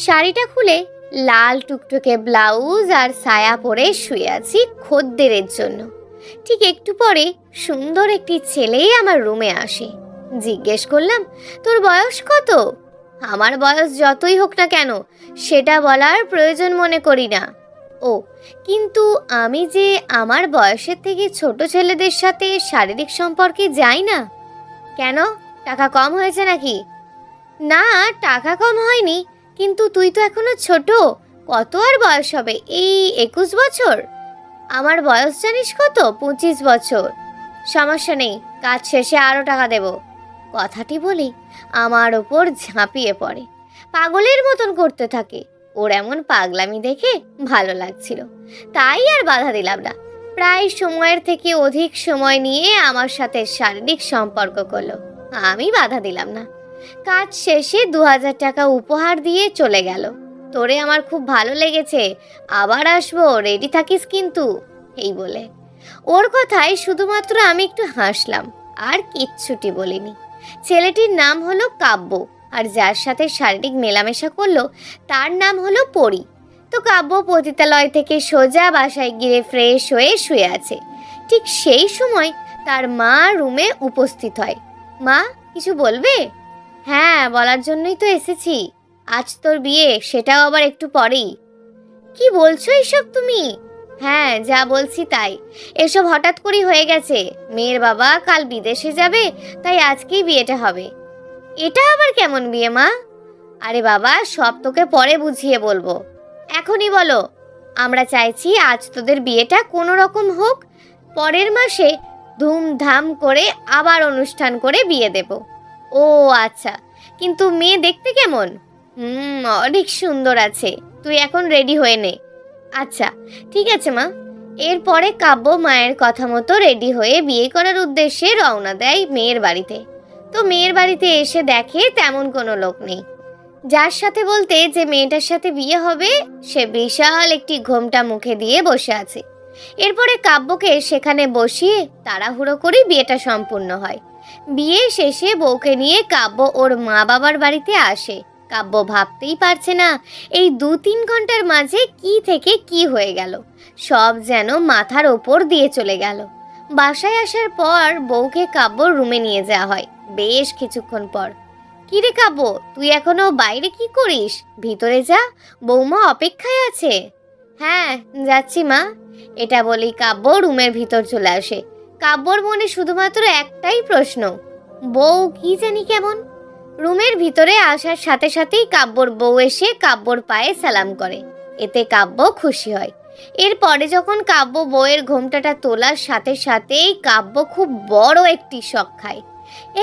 শাড়িটা খুলে লাল টুকটুকে ব্লাউজ আর সায়া পরে শুয়ে আছি খদ্দেরের জন্য। ঠিক একটু পরে সুন্দর একটি ছেলে আমার রুমে আসে। জিজ্ঞেস করলাম, তোর বয়স কত? আমার বয়স যতই হোক না কেন সেটা বলার প্রয়োজন মনে করি না। ও, কিন্তু আমি যে আমার বয়সের থেকে ছোট ছেলেদের সাথে শারীরিক সম্পর্কে যাই না। কেন, টাকা কম হয়েছে নাকি? না, টাকা কম হয়নি, কিন্তু তুই তো এখনো ছোট। কত আর বয়স হবে? এই 21 বছর। আমার বয়স জানিস কত? 25 বছর। সমস্যা নেই, কাজ শেষে আরও টাকা দেব। কথাটি বলি আমার ওপর ঝাঁপিয়ে পড়ে, পাগলের মতন করতে থাকে। ওর এমন পাগলামি দেখে ভালো লাগছিল, তাই আর বাধা দিলাম না। প্রায় সময়ের থেকে অধিক সময় নিয়ে আমার সাথে শারীরিক সম্পর্ক করলো। আমি বাধা দিলাম না। কাজ শেষে 2000 টাকা উপহার দিয়ে চলে গেল। তোরে আমার খুব ভালো লেগেছে, আবার আসবো, রেডি থাকিস কিন্তু, এই বলে। ওর কথায় শুধুমাত্র আমি একটু হাসলাম, আর কিচ্ছুটি বলিনি। ছেলেটির নাম হলো কাব্য, আর যার সাথে শারীরিক মেলামেশা করলো তার নাম হলো পরি। তো কাব্য পতিতালয় থেকে সোজা বাসায় গিয়ে ফ্রেশ হয়ে শুয়ে আছে। ঠিক সেই সময় তার মা রুমে উপস্থিত হয়। মা, কিছু বলবে? হ্যাঁ, বলার জন্যই তো এসেছি। আজ তোর বিয়ে, সেটাও আবার একটু পরেই। কি বলছো এসব তুমি? হ্যাঁ, যা বলছি তাই। এসব হঠাৎ করেই হয়ে গেছে। মেয়ের বাবা কাল বিদেশে যাবে, তাই আজকেই বিয়েটা হবে। এটা আবার কেমন বিয়ে মা? আরে বাবা, সব তোকে পরে বুঝিয়ে বলবো, এখনই বলো। আমরা চাইছি আজ তোদের বিয়েটা কোনো রকম হোক, পরের মাসে ধুমধাম করে আবার অনুষ্ঠান করে বিয়ে দেব। ও আচ্ছা, কিন্তু মেয়ে দেখতে কেমন? অনেক সুন্দর আছে। তুই এখন রেডি হয়ে নে। আচ্ছা, ঠিক আছে মা। এরপরে কাব্য মায়ের কথা মতো রেডি হয়ে বিয়ে করার উদ্দেশ্যে রওনা দেয় মেয়ের বাড়িতে। তো মেয়ের বাড়িতে এসে দেখে তেমন কোনো লোক নেই। যার সাথে বলতে যে মেয়েটার সাথে বিয়ে হবে সে বিশাল একটি ঘোমটা মুখে দিয়ে বসে আছে। এরপরে কাব্যকে সেখানে বসিয়ে তাড়াহুড়ো করে বিয়েটা সম্পূর্ণ হয়। বিয়ে শেষে বউকে নিয়ে কাব্য ওর মা বাবার বাড়িতে আসে। কাব্য ভাবতেই পারছে না এই 2-3 ঘন্টার মাঝে কি থেকে কি হয়ে গেল। সব যেন মাথার ওপর দিয়ে চলে গেল। বাসায় আসার পর বউকে কাব্যর রুমে নিয়ে যাওয়া হয়। বেশ কিছুক্ষণ পর, কিরে কাব্য, তুই এখনো বাইরে কি করিস? ভিতরে যা, বৌমা অপেক্ষায় আছে। হ্যাঁ, যাচ্ছি মা। এটা বলেই কাব্য রুমের ভিতর চলে আসে। কাব্যর মনে শুধুমাত্র একটাই প্রশ্ন, বউ কি জানি কেমন। রুমের ভিতরে আসার সাথে সাথেই কাব্যর বউ এসে কাব্যর পায়ে সালাম করে। এতে কাব্য খুশি হয়। এরপরে যখন কাব্য বউয়ের ঘোমটাটা তোলার সাথে সাথেই কাব্য খুব বড় একটি শক খায়।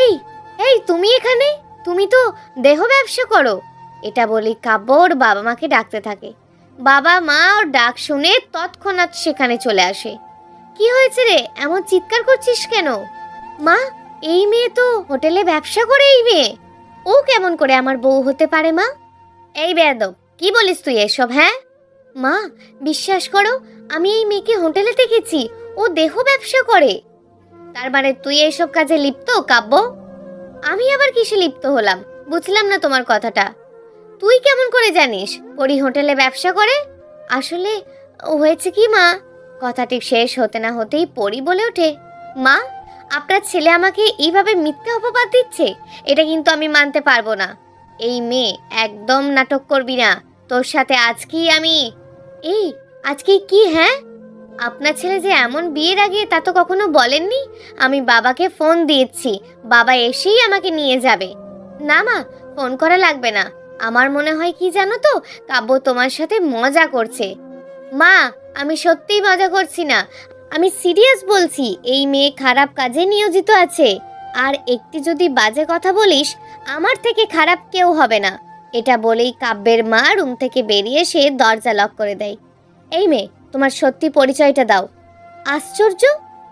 এই এই তুমি এখানে? তুমি তো দেহ ব্যবসা করো। এটা বলি কাব্য ওর বাবা মাকে ডাকতে থাকে। বাবা মা ওর ডাক শুনে তৎক্ষণাৎ সেখানে চলে আসে। কি হয়েছে রে, এমন চিৎকার করছিস কেন? মা, এই মেয়ে তো হোটেলে ব্যবসা করে। এই মেয়ে, ও কেমন করে আমার বউ হতে পারে মা? এই বেয়াদব, কি বলিস তুই এসব? হ্যাঁ মা, বিশ্বাস করো, আমি এই মেয়েকে হোটেলে দেখেছি, ও দেহ ব্যবসা করে। তার মানে তুই এইসব কাজে লিপ্ত কাব্য? আমি আবার কিসে লিপ্ত হলাম, বুঝলাম না তোমার কথাটা। তুই কেমন করে জানিস পরি হোটেলে ব্যবসা করে? আসলে হয়েছে কি মা, কথাটি শেষ হতে না হতেই পরি বলে ওঠে, মা, আপনার ছেলে আমাকে এইভাবে মিথ্যে অপবাদ দিচ্ছে, এটা কিন্তু আমি মানতে পারবো না। এই মেয়ে, একদম নাটক করবি না। তোর সাথে আজকেই আমি। এই আজকেই কি? হ্যাঁ, আপনার ছেলে যে এমন বিয়ের আগে তা তো কখনো বলেননি। আমি বাবাকে ফোন দিয়েছি, বাবা এসেই আমাকে নিয়ে যাবে। না মা, ফোন করা লাগবে না। আমার মনে হয় কি জানো তো, কাব্য তোমার সাথে মজা করছে। মা, আমি সত্যিই মজা করছি না, আমি সিরিয়াস বলছি। এই মেয়ে খারাপ কাজে নিয়োজিত আছে, আর একটি যদি বাজে কথা বলিস, আমার থেকে খারাপ কেউ হবে না। এটা বলেই কাব্যের মা রুম থেকে বেরিয়ে এসে দরজা লক করে দেয়। এই মেয়ে, তোমার সত্যি পরিচয়টা দাও। আশ্চর্য,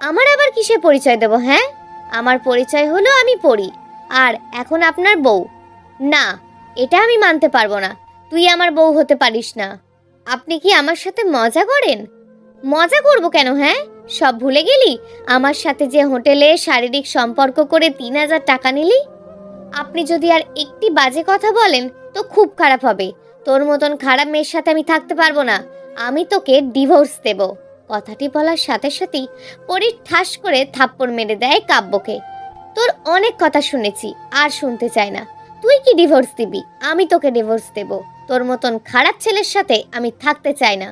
আমার আবার কিসে পরিচয় দেব? হ্যাঁ, আমার পরিচয় হলো আমি পরি, আর এখন আপনার বউ। না, এটা আমি মানতে পারবো না। তুই আমার বউ হতে পারিস না। আপনি কি আমার সাথে মজা করেন? মজা করব কেন? হ্যাঁ, সব ভুলে গেলি আমার সাথে যে হোটেলে শারীরিক সম্পর্ক করে 3000 টাকা নিলি? আপনি যদি আর একটি বাজে কথা বলেন তো খুব খারাপ হবে। তোর মতন খারাপ মেয়ের সাথে আমি থাকতে পারবো না। আমি তোকে ডিভোর্স দেব। কথাটি বলার সাথে সাথেই পরি ঠাস করে থাপ্পড় মেরে দেয় কাব্যকে। তোর অনেক কথা শুনেছি, আর শুনতে চাই না। তুই কি ডিভোর্স দিবি? আমি তোকে ডিভোর্স দেব। তোর মতন খারাপ ছেলের সাথে আমি থাকতে চাই না।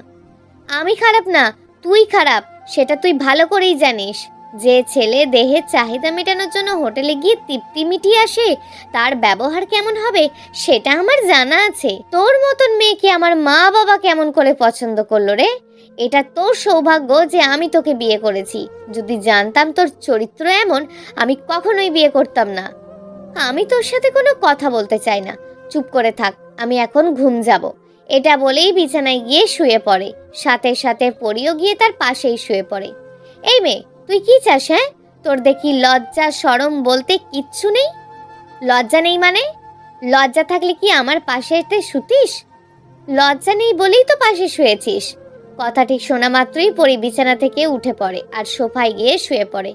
আমি খারাপ না, তুই খারাপ, সেটা তুই ভালো করেই জানিস। যে ছেলে দেহের চাহিদা মেটানোর জন্য হোটেলে গিয়ে তৃপ্তি মিটিয়ে আসে, তার ব্যবহার কেমন হবে সেটা আমার জানা আছে। তোর মতন মেয়েকে আমার মা বাবা কেমন করে পছন্দ করলো রে? এটা তোর সৌভাগ্য যে আমি তোকে বিয়ে করেছি। যদি জানতাম তোর চরিত্র এমন, আমি কখনোই বিয়ে করতাম না। আমি তোর সাথে কোনো কথা বলতে চাই না, চুপ করে থাক, আমি এখন ঘুম যাব। এটা বলেই বিছানায় গিয়ে শুয়ে পড়ে। সাথে সাথে পরিও গিয়ে তার পাশেই শুয়ে পড়ে। এই মেয়ে, তুই কি চাস? হ্যাঁ, তোর দেখি লজ্জা শরম বলতে কিচ্ছু নেই। লজ্জা নেই মানে? লজ্জা থাকলে কি আমার পাশে এসে শুতিস? লজ্জা নেই বলেই তো পাশে শুয়েছিস। কথাটি শোনা মাত্রই পরি বিছানা থেকে উঠে পড়ে আর সোফায় গিয়ে শুয়ে পড়ে।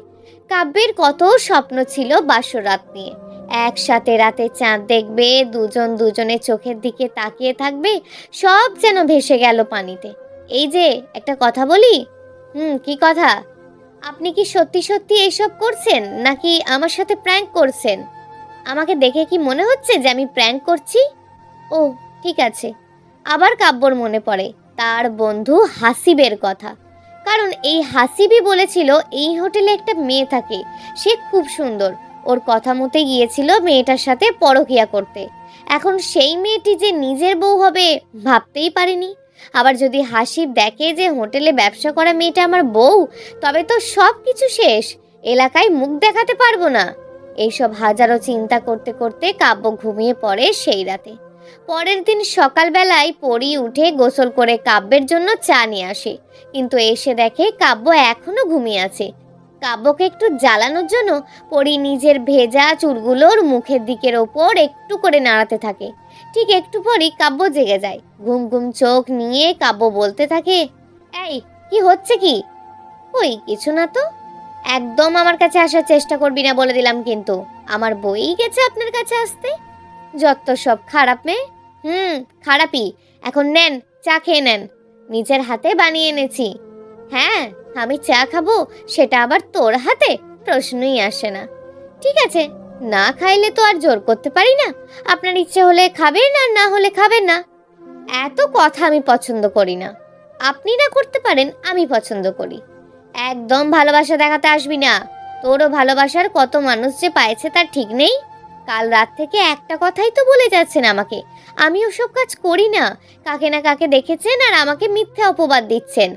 কাব্যের কত স্বপ্ন ছিল বাসর রাত নিয়ে। একসাথে রাতে চাঁদ দেখবে, দুজন দুজনের চোখের দিকে তাকিয়ে থাকবে, সব যেন ভেসে গেল পানিতে। এই যে একটা কথা বলি। কি কথা? আপনি কি সত্যি সত্যি এইসব করছেন, নাকি আমার সাথে প্র্যাঙ্ক করছেন? আমাকে দেখে কি মনে হচ্ছে যে আমি প্র্যাঙ্ক করছি? ও, ঠিক আছে। আবার কাব্যর মনে পড়ে তার বন্ধু হাসিবের কথা। কারণ এই হাসিবই বলেছিল এই হোটেলে একটা মেয়ে থাকে, সে খুব সুন্দর। ওর কথা মতে গিয়েছিল মেয়েটার সাথে পরকীয়া করতে। এখন সেই মেয়েটি যে নিজের বউ হবে ভাবতেই পারেনি। আবার যদি হাসিব দেখে যে হোটেলে ব্যবসা করা মেয়েটা আমার বউ, তবে তো সব কিছু শেষ, এলাকায় মুখ দেখাতে পারবো না। এইসব হাজারো চিন্তা করতে করতে কাব্য ঘুমিয়ে পড়ে সেই রাতে। পরের দিন সকালবেলায় পরি উঠে গোসল করে কাব্যের জন্য চা নিয়ে আসে, কিন্তু এসে দেখে কাব্য এখনো ঘুমিয়ে আছে। কাব্যকে একটু জ্বালানোর জন্য পরি নিজের ভেজা চুলগুলোর মুখের দিকের ওপর একটু করে নাড়াতে থাকে। ঠিক একটু পরই কাব্য জেগে যায়। ঘুম ঘুম চোখ নিয়ে কাব্য বলতে থাকে, এই, কি হচ্ছে কি? ওই কিছু না তো। একদম আমার কাছে আসার চেষ্টা করবি না বলে দিলাম কিন্তু। আমার বই গেছে আপনার কাছে আসতে। যত সব খারাপ মেয়ে। খারাপই। এখন নেন, চা খেয়ে নেন, নিজের হাতে বানিয়ে এনেছি। হ্যাঁ, আমি চা খাবো, সেটা আবার তোর হাতে? প্রশ্নই আসে না। ঠিক আছে, না খাইলে তো আর জোর করতে পারি না। আপনার ইচ্ছে হলে খাবেন, আর না হলে খাবেন না। এত কথা আমি পছন্দ করি না। আপনি না করতে পারেন, আমি পছন্দ করি। একদম ভালোবাসা দেখাতে আসবি না। তোরও ভালোবাসার কত মানুষ যে পাইছে তার ঠিক নেই। কাল রাত থেকে একটা কথাই তো বলে যাচ্ছেন আমাকে, আমি ওসব কাজ করি না। কাকে না কাকে দেখেছেন আর আমাকে মিথ্যে অপবাদ দিচ্ছেন।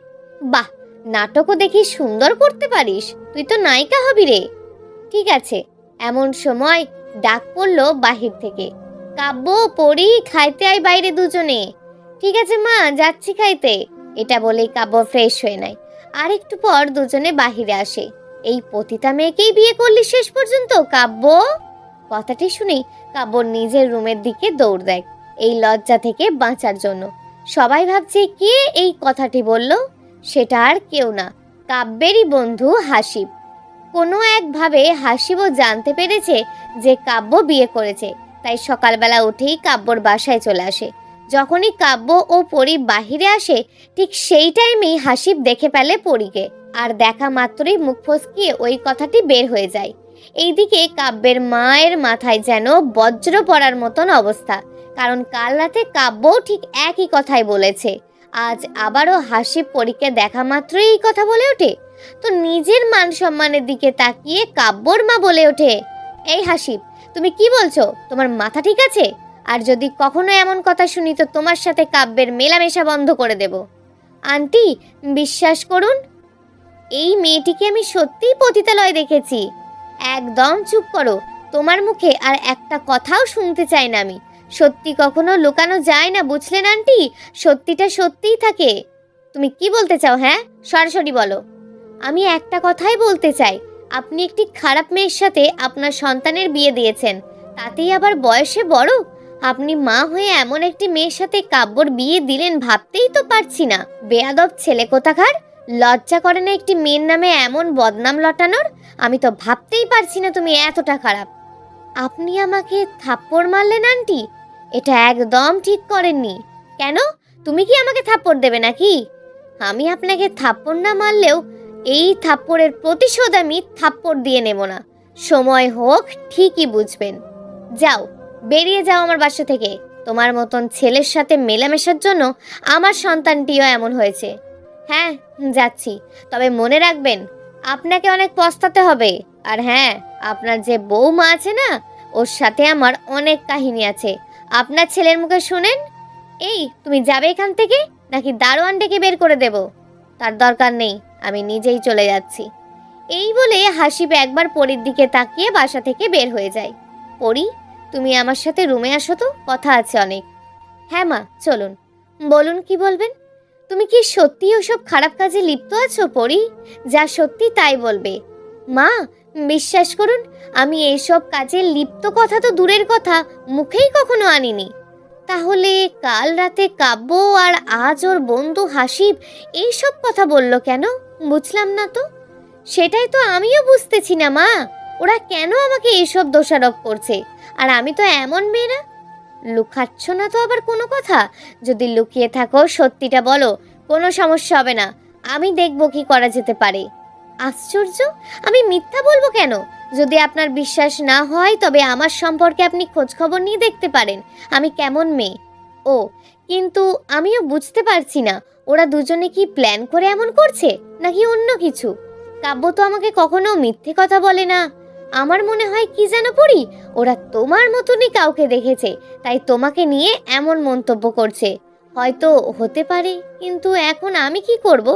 বাহ, নাটকও দেখি সুন্দর করতে পারিস, তুই তো নায়িকা হবি রে। ঠিক আছে। এমন সময় ডাক পড়লো বাহির থেকে, কাব্য, পড়ি, খাইতে আয় বাইরে দুজনে। ঠিক আছে মা, যাচ্ছি খাইতে। এটা বলেই কাব্য ফ্রেশ হয়ে নেয়। আর একটু পর দুজনে বাহিরে আসে। এই পতিতা মেয়েকেই বিয়ে করলি শেষ পর্যন্ত, কাব্য? কথাটি শুনেই কাব্য নিজের রুমের দিকে দৌড় দেয়, এই লজ্জা থেকে বাঁচার জন্য। সবাই ভাবছে কে এই কথাটি বলল। সেটা আর কেউ না, কাব্যেরই বন্ধু হাসিব। কোনো একভাবে হাসিবও জানতে পেরেছে যে কাব্য বিয়ে করেছে, তাই সকালবেলা উঠেই কাব্যর বাসায় চলে আসে। যখনই কাব্য ও পরি বাহিরে আসে, ঠিক সেই টাইমেই হাসিব দেখে ফেলে পরীকে, আর দেখা মাত্রই মুখ ফসকিয়ে ওই কথাটি বের হয়ে যায়। এইদিকে কাব্যের মায়ের মাথায় যেন বজ্র পড়ার মতন অবস্থা, কারণ কাল রাতে কাব্যও ঠিক একই কথাই বলেছে। আজ আবারও হাসিব পরীকে দেখা মাত্রই এই কথা বলে ওঠে। তো নিজের মান সম্মানের দিকে তাকিয়ে কাব্যর মা বলে ওঠে, এই হাসিব, তুমি কি বলছো? তোমার মাথা ঠিক আছে? আর যদি কখনো এমন কথা শুনি তো তোমার সাথে কাব্যের মেলামেশা বন্ধ করে দেব। আন্টি, বিশ্বাস করুন, এই মেয়েটিকে আমি সত্যিই পতিতালয়ে দেখেছি। একদম চুপ করো, তোমার মুখে আর একটা কথাও শুনতে চাই না আমি। সত্যি কখনো লুকানো যায় না, বুঝলেন আন্টি? সত্যিটা সত্যিই থাকে। তুমি কি বলতে চাও? হ্যাঁ, সরাসরি বলো। আমি একটা কথাই বলতে চাই, আপনি একটি খারাপ মেয়ের সাথে আপনার সন্তানের বিয়ে দিয়েছেন, তাতেই আবার বয়সে বড়। আপনি মা হয়ে এমন একটি মেয়ের সাথে কাব্যর বিয়ে দিলেন, ভাবতেই তো পারছি না। বেয়াদব ছেলে কোথাকার, লজ্জা করে না একটি মেয়ের নামে এমন বদনাম লটানোর? আমি তো ভাবতেই পারছি না তুমি এতটা খারাপ। আপনি আমাকে থাপ্পড় মারলেন আন্টি, এটা একদম ঠিক করেননি। কেন? তুমি কি আমাকে থাপ্পড় দেবে নাকি? আমি আপনাকে থাপ্পড় না মারলেও এই থাপ্পড়ের প্রতিশোধ আমি থাপ্পড় দিয়ে নেব না। সময় হোক, ঠিকই বুঝবেন। যাও, বেরিয়ে যাও আমার বাসা থেকে। তোমার মতন ছেলের সাথে মেলামেশার জন্য আমার সন্তানটিও এমন হয়েছে। হ্যাঁ, যাচ্ছি। তবে মনে রাখবেন, আপনাকে অনেক পস্তাতে হবে। আর হ্যাঁ, আপনার যে বৌমা আছে না, ওর সাথে আমার অনেক কাহিনী আছে। আপনার ছেলের মুখে শুনেন। এই, তুমি যাবে এখান থেকে, নাকি দারোয়ান ডেকে বের করে দেব? তার দরকার নেই, আমি নিজেই চলে যাচ্ছি। এই বলে হাসিব একবার পরীর দিকে তাকিয়ে বাসা থেকে বের হয়ে যায়। পরী, তুমি আমার সাথে রুমে আসো তো, কথা আছে অনেক। হ্যাঁ মা, চলুন। বলুন, কি বলবেন? তুমি কি সত্যি ওসব খারাপ কাজে লিপ্ত আছো পরী? যা সত্যি তাই বলবে। মা, বিশ্বাস করুন, আমি এইসব কাজে লিপ্ত কথা তো দূরের কথা, মুখেই কখনো আনিনি। তাহলে কাল রাতে কাব্য আর আজ ওর বন্ধু হাসিব এইসব কথা বলল কেন? বুঝলাম না তো। সেটাই তো আমিও বুঝতেছি না মা। ওরা কেন আমাকে এইসব দোষারোপ করছে? আর আমি তো এমন মেয়ে না। লুকাচ্ছ না তো আবার কোনো কথা? যদি লুকিয়ে থাকো, সত্যিটা বলো, কোনো সমস্যা হবে না। আমি দেখব কি করা যেতে পারে। আশ্চর্য, আমি মিথ্যা বলবো কেন? যদি আপনার বিশ্বাস না হয় তবে আমার সম্পর্কে আপনি খোঁজখবর নিয়ে দেখতে পারেন আমি কেমন মেয়ে। ও, কিন্তু আমিও বুঝতে পারছি না, ওরা দুজনে কি প্ল্যান করে এমন করছে, নাকি অন্য কিছু? কাব্য তো আমাকে কখনো মিথ্যে কথা বলে না। আমার মনে হয় কি যেন পড়ি, ওরা তোমার মতনই কাউকে দেখেছে, তাই তোমাকে নিয়ে এমন মন্তব্য করছে। হয়তো হতে পারে, কিন্তু এখন আমি কি করব?